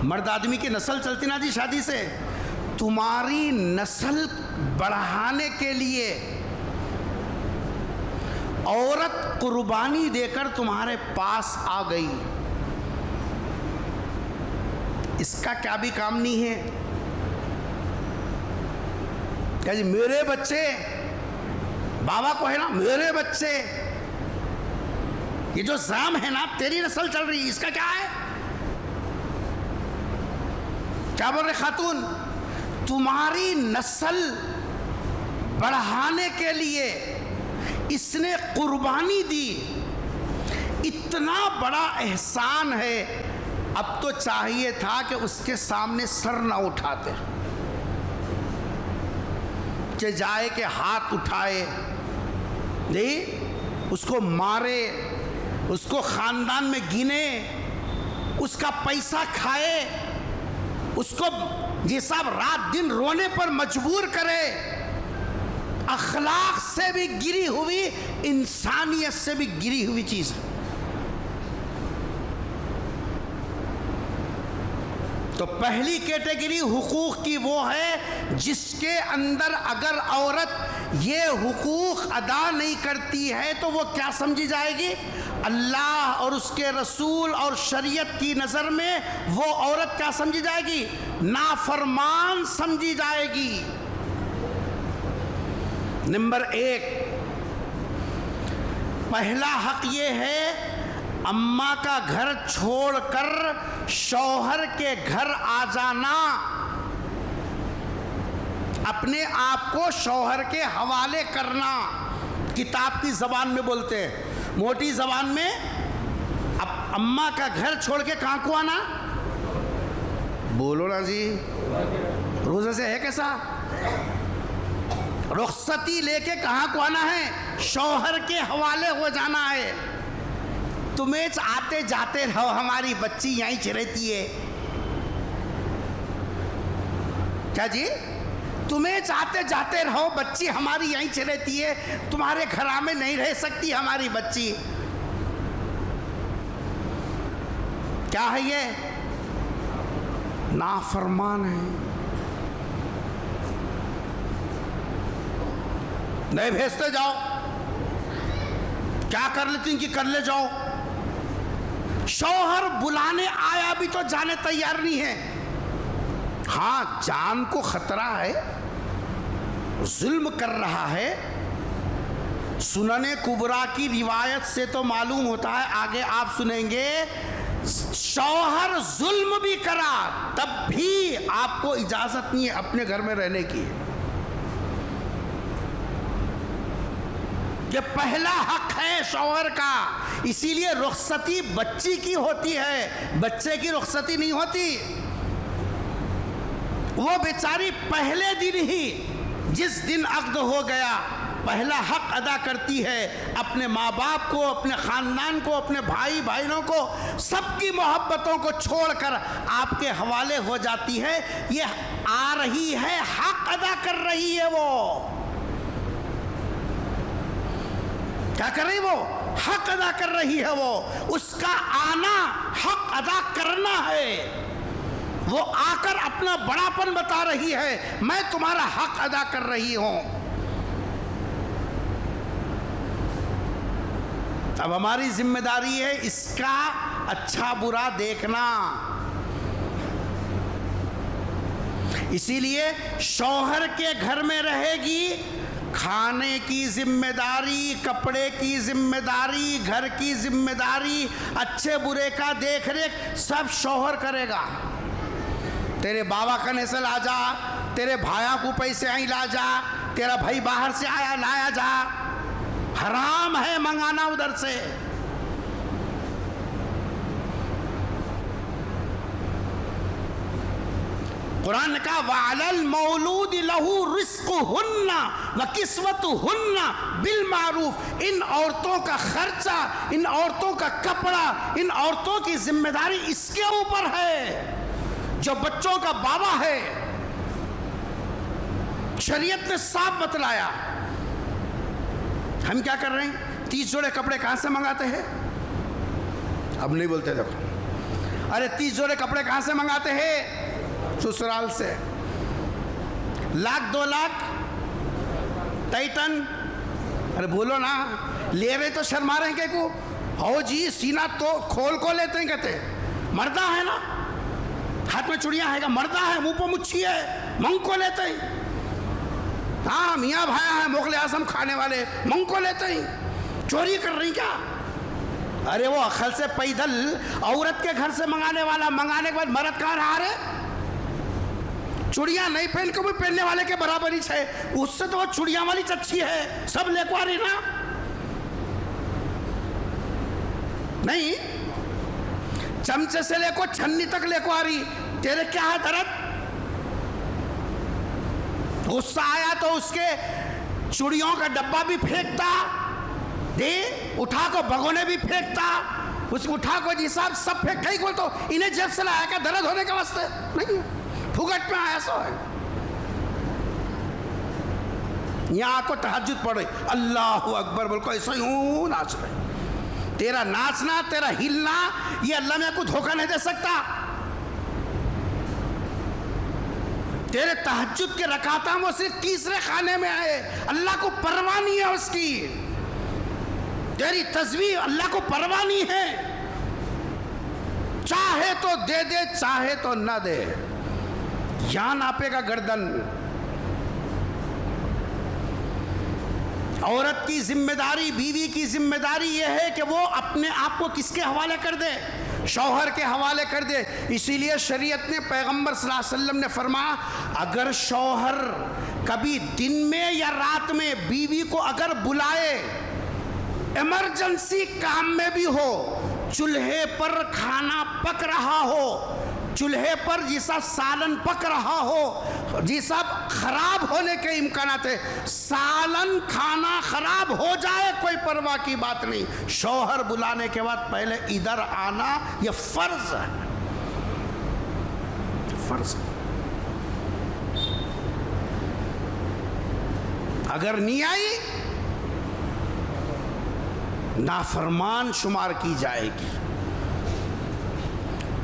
मर्द आदमी की नस्ल चलती ना जी शादी से, तुम्हारी नस्ल बढ़ाने के लिए औरत कुर्बानी देकर तुम्हारे पास आ गई, इसका क्या भी काम नहीं है। क्या जी, मेरे बच्चे, बाबा को है ना मेरे बच्चे, ये जो जाम है ना तेरी नस्ल चल रही, इसका क्या है? क्या बोल रहे खातून, तुम्हारी नस्ल बढ़ाने के लिए इसने कुर्बानी दी, इतना बड़ा एहसान है, अब तो चाहिए था कि उसके सामने सर ना उठाते, कि जाए के हाथ उठाए, नहीं उसको मारे, उसको खानदान में गिने, उसका पैसा खाए, उसको ये सब रात दिन रोने पर मजबूर करे। अखलाक से भी गिरी हुई, इंसानियत से भी गिरी हुई चीज है। तो पहली कैटेगरी हुकूक की वो है जिसके अंदर अगर औरत ये हुकूक अदा नहीं करती है तो वो क्या समझी जाएगी? अल्लाह और उसके रसूल और शरीयत की नज़र में वो औरत क्या समझी जाएगी? नाफरमान समझी जाएगी। नंबर एक, पहला हक ये है, अम्मा का घर छोड़कर शौहर के घर आ जाना, अपने आप को शौहर के हवाले करना। किताब की ज़बान में बोलते हैं, मोटी ज़बान में अब अम्मा का घर छोड़ के कहाँ को आना? बोलो ना जी, रोज़े से है कैसा? रुखसती लेके कहाँ को आना है? शौहर के हवाले हो जाना है। तुम्हें आते जाते रहो, हमारी बच्ची यहीं रहती है। क्या जी? तुम्हें आते जाते रहो, बच्ची हमारी यहीं रहती है, तुम्हारे घर में नहीं रह सकती हमारी बच्ची। क्या है ये? नाफरमान है। नहीं भेजते जाओ, क्या कर लेती कि कर ले जाओ। शौहर बुलाने आया भी तो जाने तैयार नहीं है। हाँ, जान को खतरा है, जुल्म कर रहा है। सुनने कुबरा की रिवायत से तो मालूम होता है, आगे आप सुनेंगे, शौहर जुल्म भी करा तब भी आपको इजाजत नहीं है अपने घर में रहने की। ये पहला हक है शौहर का, इसीलिए रुखसती बच्ची की होती है, बच्चे की रुखसती नहीं होती। वो बेचारी पहले दिन ही, जिस दिन अक़्द हो गया, पहला हक अदा करती है, अपने माँ बाप को, अपने ख़ानदान को, अपने भाई बहनों को, सबकी मोहब्बतों को छोड़कर आपके हवाले हो जाती है। ये आ रही है, हक अदा कर रही है। वो क्या कर रही? वो हक अदा कर रही है। वो उसका आना हक अदा करना है। वो आकर अपना बड़ापन बता रही है, मैं तुम्हारा हक अदा कर रही हूं। अब हमारी जिम्मेदारी है इसका अच्छा बुरा देखना। इसीलिए शौहर के घर में रहेगी, खाने की जिम्मेदारी, कपड़े की जिम्मेदारी, घर की जिम्मेदारी, अच्छे बुरे का देख रेख सब शौहर करेगा। तेरे बाबा कने से ला जा, तेरे भाया को पैसे आई ला जा, तेरा भाई बाहर से आया लाया जा, हराम है मंगाना उधर से। कुरान का वालल मौलूद लहू रिस्कुहुन्ना व किस्वतुहुन्ना बिल मारूफ, इन औरतों का खर्चा, इन औरतों का कपड़ा, इन औरतों की जिम्मेदारी इसके ऊपर है जो बच्चों का बाबा है। शरीयत ने साफ बतलाया। हम क्या कर रहे हैं? 30 जोड़े कपड़े कहां से मंगाते हैं? अब नहीं बोलते। देखो, अरे 30 जोड़े कपड़े कहां से मंगाते हैं? ससुराल से। 1,00,000 2,00,000 टाइटन। अरे बोलो ना, ले रहे तो शर्मा रहे हैं को। हो जी, सीना तो खोल को लेते हैं, कहते मर्दा है ना, हाथ में चूड़ियां है, मर्दा है, मुंह पर मुच्छी है, मंग को लेते हैं। हाँ, मियाँ भाया है, मुगल आजम खाने वाले, मंग को लेते हैं। चोरी कर रही क्या? अरे वो अखल से पैदल औरत के घर से मंगाने वाला, मंगाने के बाद मर्द कहाँ रहा रे? चूड़ियां नहीं पहन के भी पहनने वाले के बराबर ही है। उससे तो वो चूड़ियां वाली चच्छी है, सब लेकवा रही ना। नहीं, चमचे से लेको छन्नी तक लेकवा रही। तेरे क्या है दर्द? गुस्सा आया तो उसके चूड़ियों का डब्बा भी फेंकता, दे उठा को भगोने भी फेंकता, उस उठा को जी साहब सब फेंक। कहीं को तो इन्हें जेब से लाया क्या दर्द होने के वास्ते? नहीं, फुगट में आया सो है। यहां आको तहज्जुद पढ़े, अल्लाह अकबर बोल को ऐसा यूं नाच रहे। तेरा नाचना, तेरा हिलना, ये अल्लाह में को धोखा नहीं दे सकता। तेरे तहज्जुद के रकाता वो सिर्फ तीसरे खाने में आए, अल्लाह को परवाह नहीं है उसकी। तेरी तस्वीर अल्लाह को परवाह नहीं है। चाहे तो दे दे, चाहे तो ना दे, यहां नापेगा गर्दन। औरत की जिम्मेदारी, बीवी की जिम्मेदारी यह है कि वो अपने आप को किसके हवाले कर दे? शौहर के हवाले कर दे। इसीलिए शरीयत ने, पैगंबर सल्लल्लाहु अलैहि वसल्लम ने फरमाया, अगर शौहर कभी दिन में या रात में बीवी को अगर बुलाए, इमरजेंसी काम में भी हो, चूल्हे पर खाना पक रहा हो, चूल्हे पर जिसा सालन पक रहा हो, जिसा खराब होने के इम्कानात है, सालन खाना खराब हो जाए कोई परवाह की बात नहीं। शौहर बुलाने के बाद पहले इधर आना यह फर्ज है, फर्ज। अगर नहीं आई, नाफरमान शुमार की जाएगी।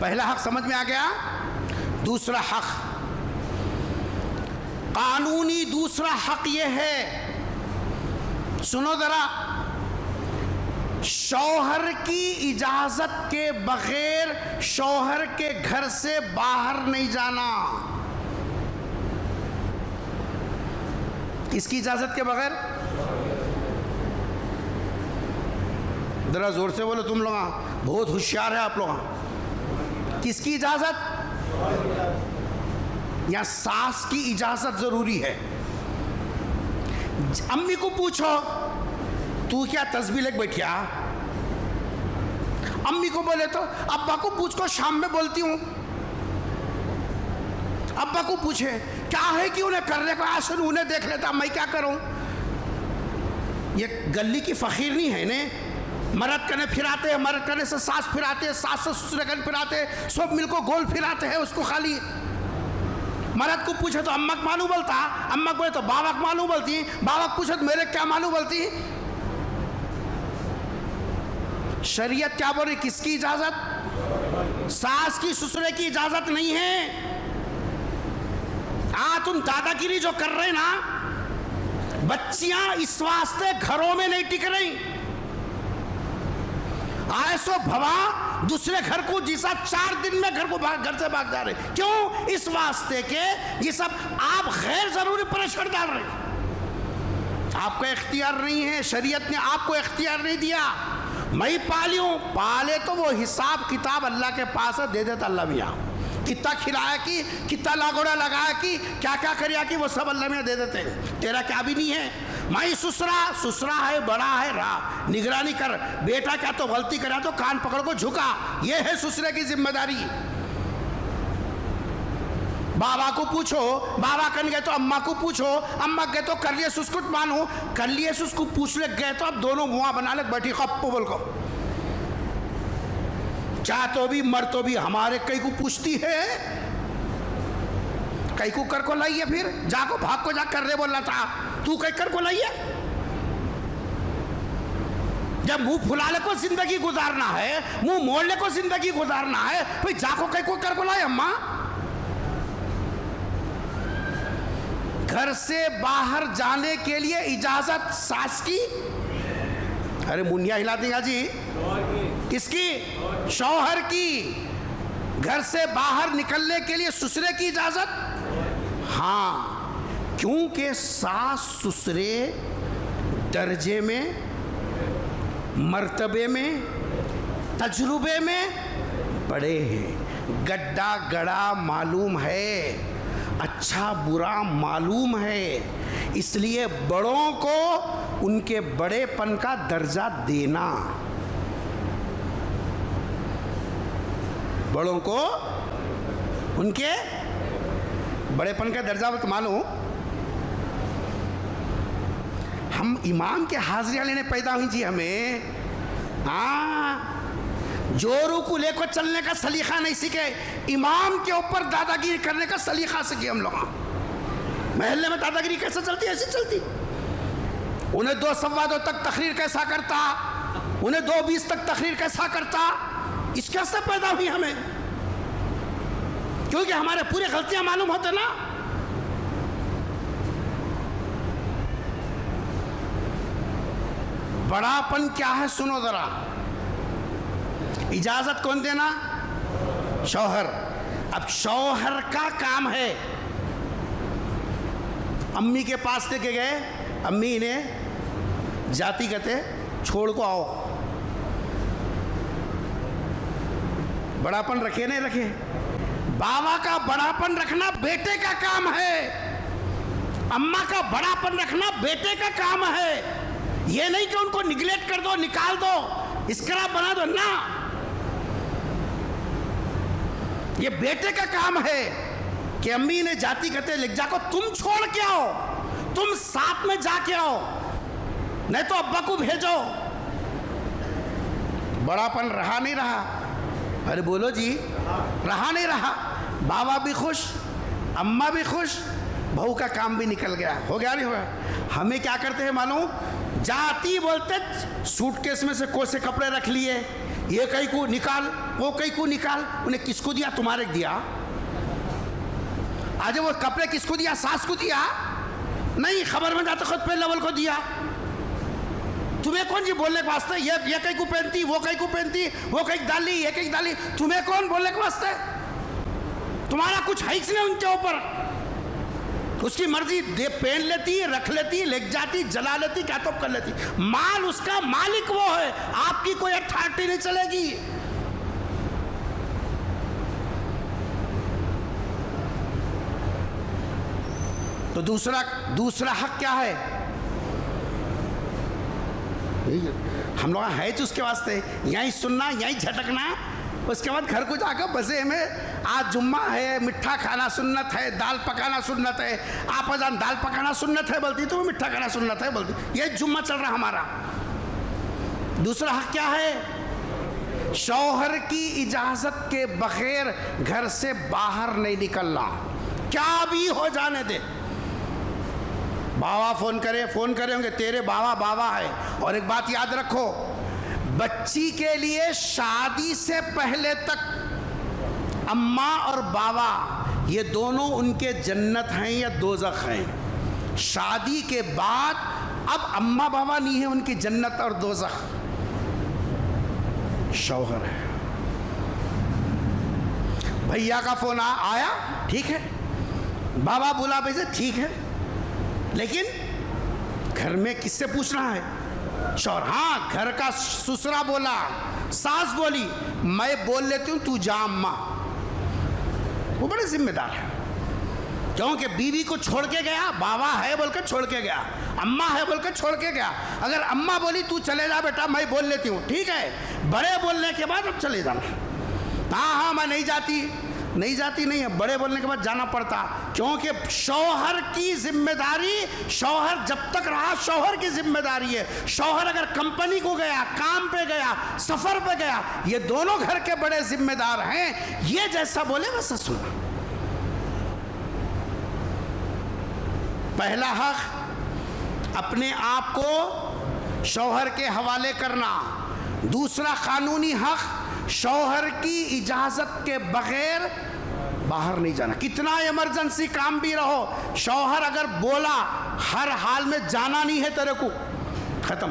पहला हक समझ में आ गया। दूसरा हक, कानूनी दूसरा हक यह है, सुनो जरा, शौहर की इजाजत के बगैर शौहर के घर से बाहर नहीं जाना। किसकी इजाजत के बगैर? जरा जोर से बोलो तुम लोग, बहुत होशियार है आप लोग। किसकी इजाजत? या सास की इजाजत जरूरी है। अम्मी को पूछो, तू क्या तस्बीह लेके बैठिया? अम्मी को बोले तो अब्बा को पूछ को, शाम में बोलती हूं। अब्बा को पूछे क्या है कि उन्हें करने को आसन, उन्हें देख लेता, मैं क्या करूं? ये गली की फकीर नहीं है ने। मर्द कने फिराते हैं, मर्द कने से सास फिराते हैं, सास से ससुर कने फिराते हैं, सब मिलकर गोल फिराते हैं उसको। खाली मर्द को पूछे तो अम्मा को मालूम बोलता, अम्मा को बोले तो बाबा को मालूम बोलती, बाबा को पूछे तो मेरे क्या मालूम बोलती। शरीयत क्या बोल रही? किसकी इजाजत? सास की, ससुरे की इजाजत नहीं है। तुम दादागिरी जो कर रहे ना, बच्चियां इस वास्ते घरों में नहीं टिक रही। ऐसो भवा दूसरे घर को जिसा 4 दिन में घर से भाग जा रहे। क्यों? इस वास्ते के ये सब आप गैर जरूरी प्रेशर डाल रहे। आपको इख्तियार नहीं है, शरीयत ने आपको इख्तियार नहीं दिया। मैं ही पाली हूँ, पाले तो वो हिसाब किताब अल्लाह के पास है, दे देता अल्लाह मियाँ। कितना खिलाया कि, कितना लागोड़ा लगाया कि, क्या क्या करिया कि वो सब अल्लाह मियाँ दे देते हैं। तेरा क्या भी नहीं है। मैं ससुरा है, बड़ा है, रहा निगरानी कर। बेटा क्या तो गलती करा तो कान पकड़ को झुका, ये है ससुरे की जिम्मेदारी। बाबा को पूछो, बाबा कन गए तो अम्मा को पूछो, अम्मा गए तो कर लिए सुस्कुट मानो, कर लिए सुस्कु पूछ ले गए तो अब दोनों मुँह बना ले बैठी कप्पो बोल को। चाह तो भी मर तो भी हमारे कई को पूछती है, कई को कर को लाइए, फिर जाको भाग को जा कर रहे बोलना था, तू कई कर को लाइए। जब मुंह फुलाने को जिंदगी गुजारना है, मुंह मोड़ने को जिंदगी गुजारना है, फिर जाको कई को कर को लाए। अम्मा घर से बाहर जाने के लिए इजाजत सास की, अरे मुनिया हिला देगा जी, किसकी? शौहर की। घर से बाहर निकलने के लिए ससुरे की इजाजत, हाँ, क्योंकि सास ससुरे दर्जे में, मर्तबे में, तजुर्बे में बड़े हैं। गड्ढा गड़ा मालूम है, अच्छा बुरा मालूम है, इसलिए बड़ों को उनके बड़ेपन का दर्जा देना, बड़ों को उनके बड़ेपन का दर्जा मालूम। हम इमाम के हाजिरिया लेने पैदा हुई जी हमें, हाँ, जोरू को लेकर चलने का सलीका नहीं सीखे, इमाम के ऊपर दादागिरी करने का सलीका सीखे हम लोग। महल्ले में दादागिरी कैसे चलती, ऐसी चलती। उन्हें 2 सवा 2 तक तकरीर कैसा करता, उन्हें 2:20 तक तकरीर कैसा करता, इस कैसे पैदा हुई हमें? क्योंकि हमारे पूरे गलतियां मालूम होते ना। बड़ापन क्या है सुनो जरा। इजाजत कौन देना? शौहर। अब शौहर का काम है, अम्मी के पास लेके गए, अम्मी इन्हें जाति कहते छोड़ को आओ, बड़ापन रखे नहीं रखे। बाबा का बड़ापन रखना बेटे का काम है, अम्मा का बड़ापन रखना बेटे का काम है। ये नहीं कि उनको निगलेक्ट कर दो, निकाल दो, स्क्रैप बना दो ना। ये बेटे का काम है कि अम्मी ने जाति कहते लिख जाको तुम छोड़ के आओ, तुम साथ में जाके आओ, नहीं तो अब्बा को भेजो। बड़ापन रहा नहीं रहा, अरे बोलो जी, रहा नहीं रहा। बाबा भी खुश, अम्मा भी खुश, बहू का काम भी निकल गया, हो गया नहीं हुआ। हमें क्या करते हैं मालूम, जाति बोलते सूटकेस में से कोसे कपड़े रख लिए, ये कहीं को निकाल, वो कहीं को निकाल। उन्हें किसको दिया? तुम्हारे दिया। आज वो कपड़े किसको दिया? सास को दिया नहीं, खबर में जाते खुद पे लेवल को दिया। तुम्हें कौन जी बोलने के वास्ते? ये कहीं को पहनती, वो कहीं को पहनती, वो कहीं डाली, ये कहीं डाली, तुम्हें कौन बोलने के वास्ते? तुम्हारा कुछ है ही नहीं उनके ऊपर। उसकी मर्जी दे, पहन लेती, रख लेती, लेक जाती, जला लेती, क्या तो कर लेती। माल उसका, मालिक वो है, आपकी कोई अथॉरिटी नहीं चलेगी। तो दूसरा हक क्या है? हम लोग है तो उसके वास्ते यहीं सुनना, यहीं झटकना, उसके बाद घर को जाकर बसे में आज जुम्मा है, मिठा खाना सुन्नत है, दाल पकाना सुन्नत है। आप अजान दाल पकाना सुन्नत है बोलती, तो मिठा खाना सुन्नत है बोलती। ये जुम्मा चल रहा हमारा। दूसरा हक क्या है? शौहर की इजाजत के बगैर घर से बाहर नहीं निकलना, क्या भी हो जाने दे। बाबा फोन करे होंगे, तेरे बाबा है। और एक बात याद रखो, बच्ची के लिए शादी से पहले तक अम्मा और बाबा ये दोनों उनके जन्नत हैं या दोज़ख हैं। शादी के बाद अब अम्मा बाबा नहीं है उनकी जन्नत और दोज़ख, शौहर है। भैया का फोन आया, ठीक है, बाबा बुला भेजे, ठीक है, लेकिन घर में किससे पूछना है? शौहर। हाँ, घर का ससुरा बोला, सास बोली, मैं बोल लेती हूँ, तू जा अम्मा। वो बड़े जिम्मेदार है, क्योंकि बीवी को छोड़ के गया, बाबा है बोल के छोड़ के गया, अम्मा है बोल के छोड़ के गया। अगर अम्मा बोली तू चले जा बेटा, मैं बोल लेती हूँ, ठीक है, बड़े बोलने के बाद अब चले जाना। हाँ हाँ मैं नहीं जाती नहीं है, बड़े बोलने के बाद जाना पड़ता, क्योंकि शौहर की जिम्मेदारी, शौहर जब तक रहा शौहर की जिम्मेदारी है। शौहर अगर कंपनी को गया, काम पे गया, सफर पे गया, ये दोनों घर के बड़े जिम्मेदार हैं। ये जैसा बोले वैसा सुना। पहला हक अपने आप को शौहर के हवाले करना। दूसरा कानूनी हक, शौहर की इजाजत के बगैर बाहर नहीं जाना। कितना इमरजेंसी काम भी रहो, शौहर अगर बोला हर हाल में जाना नहीं है तेरे को, खत्म।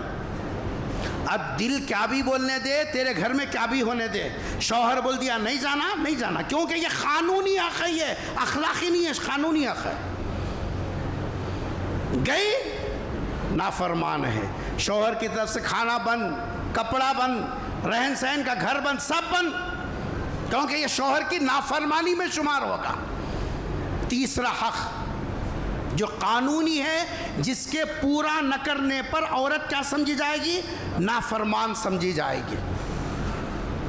अब दिल क्या भी बोलने दे, तेरे घर में क्या भी होने दे, शौहर बोल दिया नहीं जाना, नहीं जाना, क्योंकि ये कानूनी हक है, ये अखलाकी नहीं है, कानूनी हक है। गई नाफरमान है। शौहर की तरफ से खाना बंद, कपड़ा बंद, रहन सहन का घर बंद, सब बंद, क्योंकि ये शौहर की नाफरमानी में शुमार होगा। तीसरा हक जो कानूनी है, जिसके पूरा न करने पर औरत क्या समझी जाएगी? नाफरमान समझी जाएगी।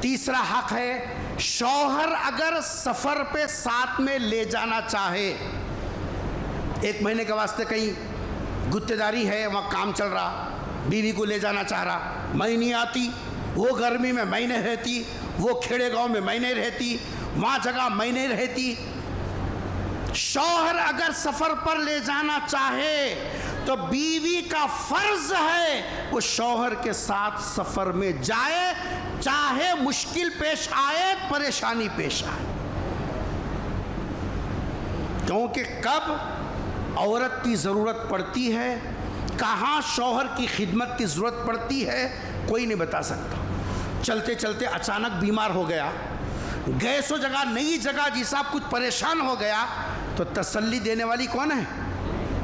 तीसरा हक है, शौहर अगर सफर पे साथ में ले जाना चाहे, 1 महीने के वास्ते कहीं गुत्तेदारी है, वहाँ काम चल रहा, बीवी को ले जाना चाह रहा, मैं नहीं आती, वो गर्मी में मैं नहीं रहती, वो खेड़े गांव में मैं नहीं रहती, वहाँ जगह मैं नहीं रहती। शौहर अगर सफ़र पर ले जाना चाहे तो बीवी का फर्ज है वो शौहर के साथ सफ़र में जाए, चाहे मुश्किल पेश आए, परेशानी पेश आए। क्योंकि कब औरत की ज़रूरत पड़ती है, कहाँ शौहर की खिदमत की ज़रूरत पड़ती है, कोई नहीं बता सकता। चलते चलते अचानक बीमार हो गया, गए सो जगह नई जगह, जी साहब कुछ परेशान हो गया, तो तसल्ली देने वाली कौन है?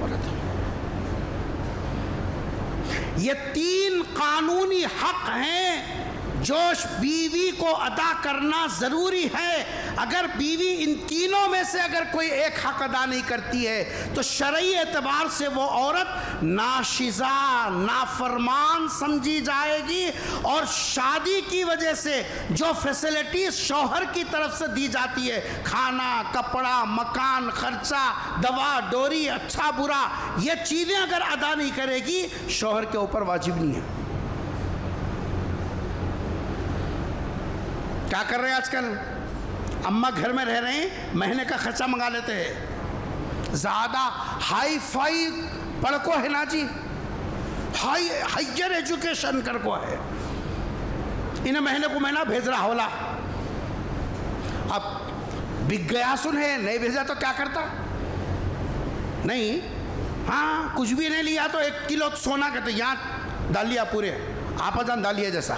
औरत। ये 3 कानूनी हक हैं जो बीवी को अदा करना ज़रूरी है। अगर बीवी इन तीनों में से अगर कोई एक हक अदा नहीं करती है तो शरई एतबार से वो औरत नाशिज़ा, नाफरमान समझी जाएगी, और शादी की वजह से जो फैसिलिटीज़ शौहर की तरफ से दी जाती है, खाना, कपड़ा, मकान, खर्चा, दवा, डोरी, अच्छा बुरा, ये चीज़ें अगर अदा नहीं करेगी, शौहर के ऊपर वाजिब नहीं है। क्या कर रहे हैं आजकल? अम्मा घर में रह रहे हैं, महीने का खर्चा मंगा लेते हैं, ज़्यादा हाई फाई पढ़ को है ना जी, हायर एजुकेशन कर को है, इन्हें महीने को महीना भेज रहा होला। अब बिक गया सुन है, नहीं भेजा तो क्या करता? नहीं, हाँ कुछ भी नहीं लिया तो 1 किलो सोना कहते, यहाँ डाल लिया पूरे, आपदान डाल लिया जैसा।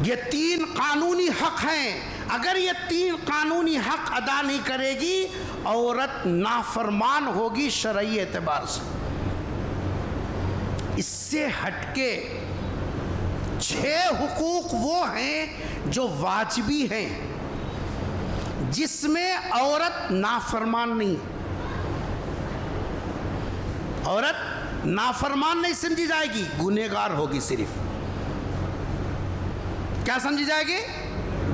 ये 3 कानूनी हक हैं, अगर ये 3 कानूनी हक अदा नहीं करेगी, औरत नाफरमान होगी शरई एतबार से। इससे हटके 6 हुकूक वो हैं जो वाजिबी हैं, जिसमें औरत नाफरमान नहीं, औरत नाफरमान नहीं समझी जाएगी, गुनहगार होगी। सिर्फ क्या समझी जाएगी?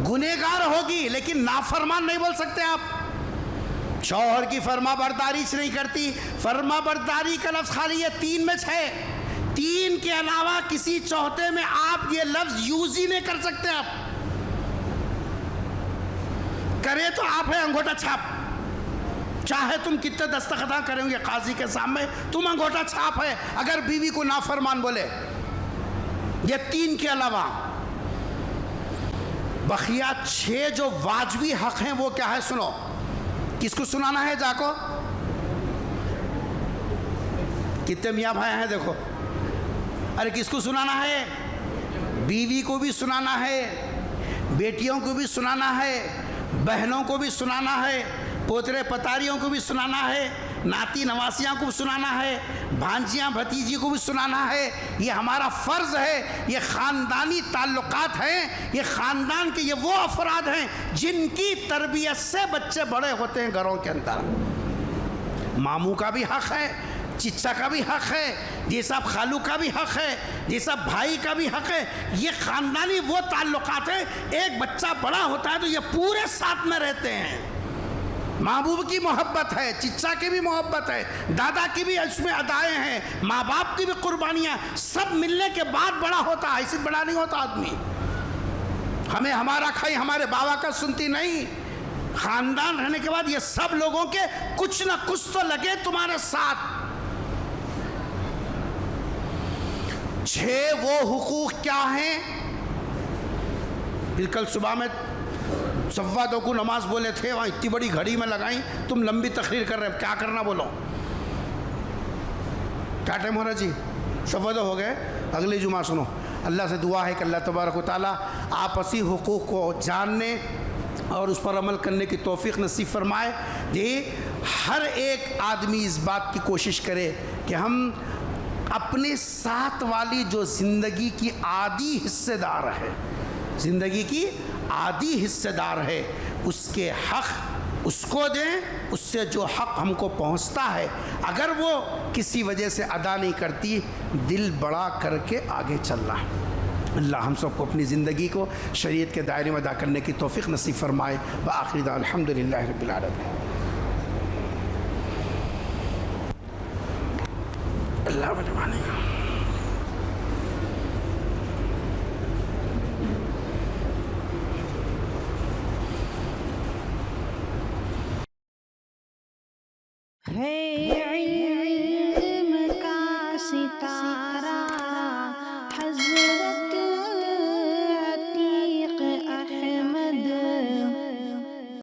गुनहगार होगी, लेकिन नाफरमान नहीं बोल सकते आप। शौहर की फर्माबरदारी से नहीं करती, फर्माबरदारी का लफ्ज़ खाली ये 3 में है, 3 के अलावा किसी चौथे में आप ये लफ्ज़ यूज ही नहीं कर सकते। आप करे तो आप है अंगूठा छाप, चाहे तुम कितने दस्तखत करेंगे काजी के सामने, तुम अंगूठा छाप है अगर बीवी को नाफरमान बोले। ये 3 के अलावा बखिया 6 जो वाजबी हक हैं वो क्या है? सुनो, किसको सुनाना है? जाको कितने मियाँ भाई हैं देखो, अरे किसको सुनाना है? बीवी को भी सुनाना है, बेटियों को भी सुनाना है, बहनों को भी सुनाना है, पोतरे पतारियों को भी सुनाना है, नाती नवासियाँ को भी सुनाना है, भांजियाँ भतीजी को भी सुनाना है। ये हमारा फ़र्ज़ है। ये ख़ानदानी ताल्लुकात हैं, ये ख़ानदान के ये वो अफराद हैं जिनकी तरबियत से बच्चे बड़े होते हैं घरों के अंदर। मामू का भी हक़ है, चिच्चा का भी हक़ है, ये सब खालू का भी हक़ है, ये सब भाई का भी हक़ है। ये ख़ानदानी वो ताल्लुकात हैं, एक बच्चा बड़ा होता है तो ये पूरे साथ में रहते हैं। महबूब की मोहब्बत है, चिच्चा की भी मोहब्बत है, दादा की भी इसमें अदाएँ हैं, माँ बाप की भी कुर्बानियाँ, सब मिलने के बाद बड़ा होता है। इससे बड़ा नहीं होता आदमी। हमें हमारा खाई हमारे बाबा का सुनती नहीं। ख़ानदान रहने के बाद ये सब लोगों के कुछ ना कुछ तो लगे तुम्हारे साथ। 6 वो हुकूक क्या हैं? फिर कल सुबह में 2:15 को नमाज बोले थे, वहाँ इतनी बड़ी घड़ी में लगाई, तुम लंबी तकरीर कर रहे हो, क्या करना बोलो? क्या टाइम हो रहा जी? 2:15 हो गए। अगली जुमा सुनो। अल्लाह से दुआ है कि अल्लाह तबारक व तआला आपसी हुकूक को जानने और उस पर अमल करने की तौफीक नसीब फरमाए। ये हर एक आदमी इस बात की कोशिश करे कि हम अपने साथ वाली जो ज़िंदगी की आधी हिस्सेदार है, ज़िंदगी की आधी हिस्सेदार है, उसके हक़ उसको दें। उससे जो हक़ हमको पहुंचता है, अगर वो किसी वजह से अदा नहीं करती, दिल बड़ा करके आगे चलना। अल्लाह हम सबको अपनी ज़िंदगी को शरीयत के दायरे में अदा करने की तौफीक नसीब फरमाए। व आखिर दाअवाना अल्हम्दुलिल्लाहि रब्बिल आलमीन। अल्लाह मेहरबानी। है